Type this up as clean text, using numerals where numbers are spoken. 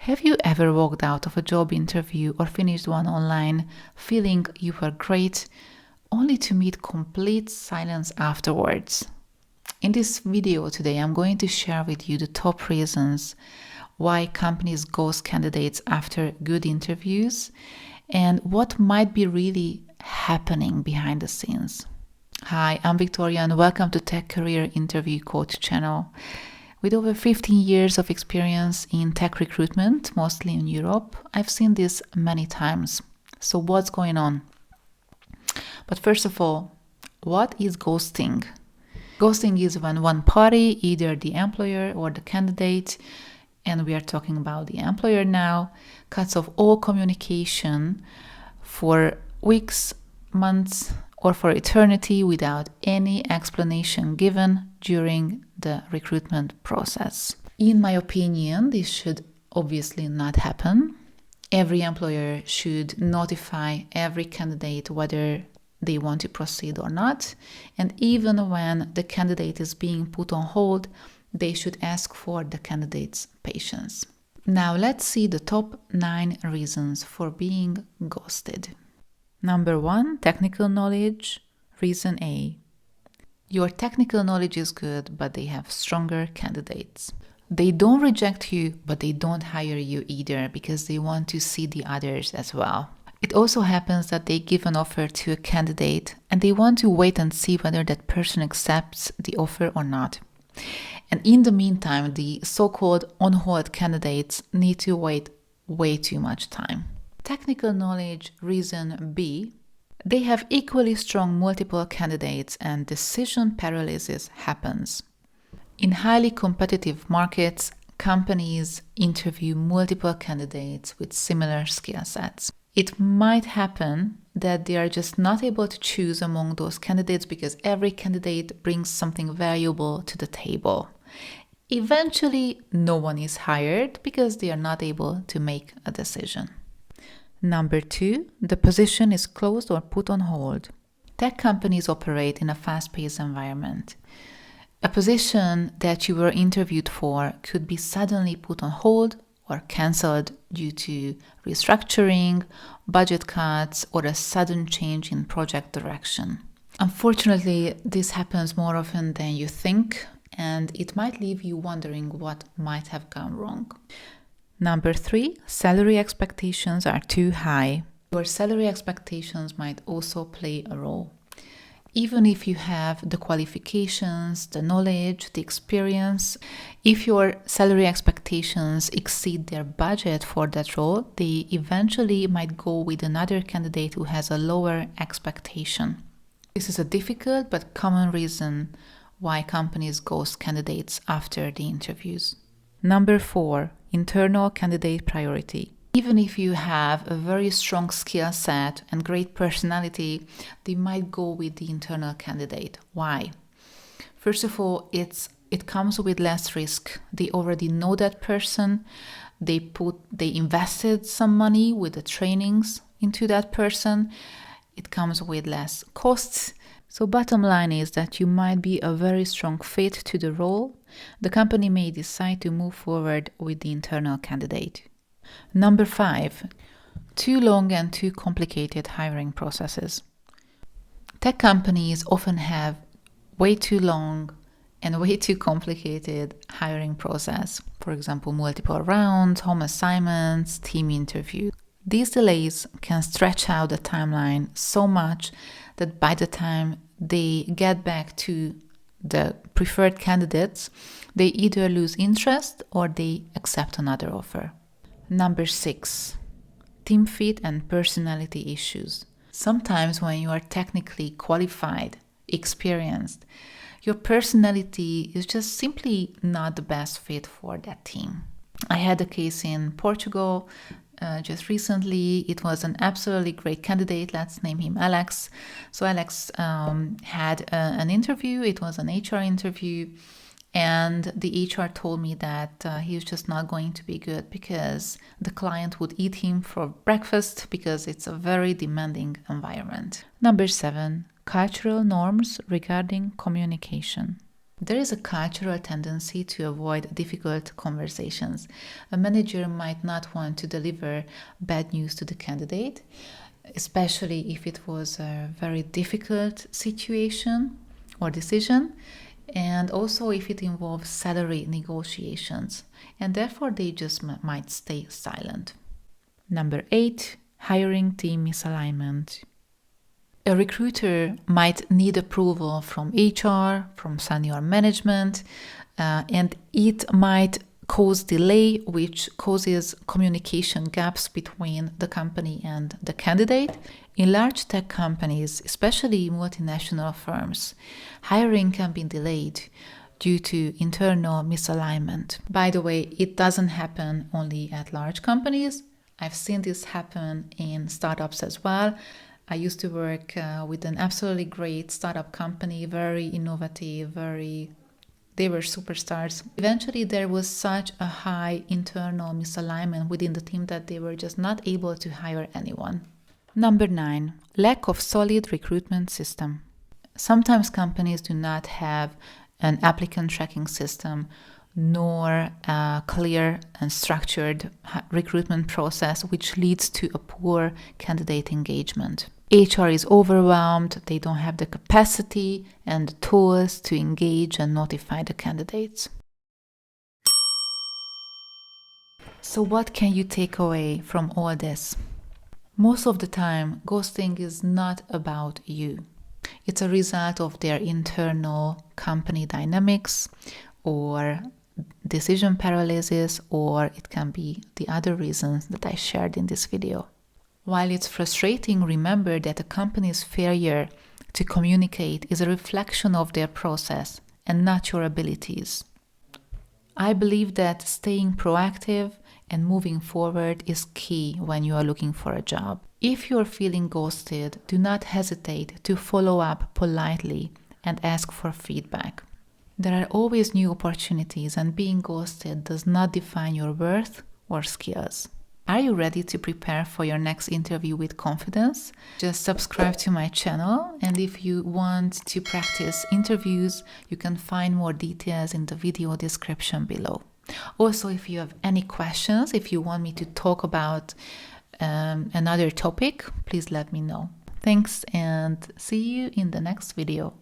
Have you ever walked out of a job interview or finished one online feeling you were great, only to meet complete silence afterwards? In this video today, I'm going to share with you the top reasons why companies ghost candidates after good interviews and what might be really happening behind the scenes. Hi, I'm Victoria and welcome to Tech Career Interview Coach channel. With over 15 years of experience in tech recruitment, mostly in Europe, I've seen this many times. So what's going on? But first of all, what is ghosting? Ghosting is when one party, either the employer or the candidate, and we are talking about the employer now, cuts off all communication for weeks, months, or for eternity without any explanation given during the recruitment process. In my opinion, this should obviously not happen. Every employer should notify every candidate whether they want to proceed or not. And even when the candidate is being put on hold, they should ask for the candidate's patience. Now let's see the top 9 reasons for being ghosted. Number 1, technical knowledge. Reason A. Your technical knowledge is good, but they have stronger candidates. They don't reject you, but they don't hire you either because they want to see the others as well. It also happens that they give an offer to a candidate and they want to wait and see whether that person accepts the offer or not. And in the meantime, the so-called on-hold candidates need to wait way too much time. Technical knowledge, reason B. They have equally strong multiple candidates and decision paralysis happens. In highly competitive markets, companies interview multiple candidates with similar skill sets. It might happen that they are just not able to choose among those candidates because every candidate brings something valuable to the table. Eventually, no one is hired because they are not able to make a decision. Number 2, the position is closed or put on hold. Tech companies operate in a fast-paced environment. A position that you were interviewed for could be suddenly put on hold or cancelled due to restructuring, budget cuts, or a sudden change in project direction. Unfortunately, this happens more often than you think, and it might leave you wondering what might have gone wrong. Number 3, salary expectations are too high. Your salary expectations might also play a role. Even if you have the qualifications, the knowledge, the experience, if your salary expectations exceed their budget for that role, they eventually might go with another candidate who has a lower expectation. This is a difficult but common reason why companies ghost candidates after the interviews. Number 4, internal candidate priority. Even if you have a very strong skill set and great personality, they might go with the internal candidate. Why? First of all, it comes with less risk. They already know that person. They invested some money with the trainings into that person. It comes with less costs. So bottom line is that you might be a very strong fit to the role. The company may decide to move forward with the internal candidate. Number 5, too long and too complicated hiring processes. Tech companies often have way too long and way too complicated hiring process. For example, multiple rounds, home assignments, team interviews. These delays can stretch out the timeline so much that by the time they get back to the preferred candidates, they either lose interest or they accept another offer. Number 6, team fit and personality issues. Sometimes when you are technically qualified, experienced, your personality is just simply not the best fit for that team. I had a case in Portugal just recently. It was an absolutely great candidate. Let's name him Alex. So Alex had an interview. It was an HR interview. And the HR told me that he was just not going to be good because the client would eat him for breakfast because it's a very demanding environment. Number 7, cultural norms regarding communication. There is a cultural tendency to avoid difficult conversations. A manager might not want to deliver bad news to the candidate, especially if it was a very difficult situation or decision, and also if it involves salary negotiations, and therefore they just might stay silent. Number 8, hiring team misalignment. A recruiter might need approval from HR, from senior management, and it might cause delay, which causes communication gaps between the company and the candidate. In large tech companies, especially multinational firms, hiring can be delayed due to internal misalignment. By the way, it doesn't happen only at large companies. I've seen this happen in startups as well. I used to work with an absolutely great startup company, very innovative, they were superstars. Eventually, there was such a high internal misalignment within the team that they were just not able to hire anyone. Number 9, lack of solid recruitment system. Sometimes companies do not have an applicant tracking system, nor a clear and structured recruitment process, which leads to a poor candidate engagement. HR is overwhelmed, they don't have the capacity and the tools to engage and notify the candidates. So what can you take away from all this? Most of the time, ghosting is not about you. It's a result of their internal company dynamics or decision paralysis, or it can be the other reasons that I shared in this video. While it's frustrating, remember that a company's failure to communicate is a reflection of their process and not your abilities. I believe that staying proactive and moving forward is key when you are looking for a job. If you're feeling ghosted, do not hesitate to follow up politely and ask for feedback. There are always new opportunities, and being ghosted does not define your worth or skills. Are you ready to prepare for your next interview with confidence? Just subscribe to my channel, and if you want to practice interviews, you can find more details in the video description below. Also, if you have any questions, if you want me to talk about another topic, please let me know. Thanks, and see you in the next video.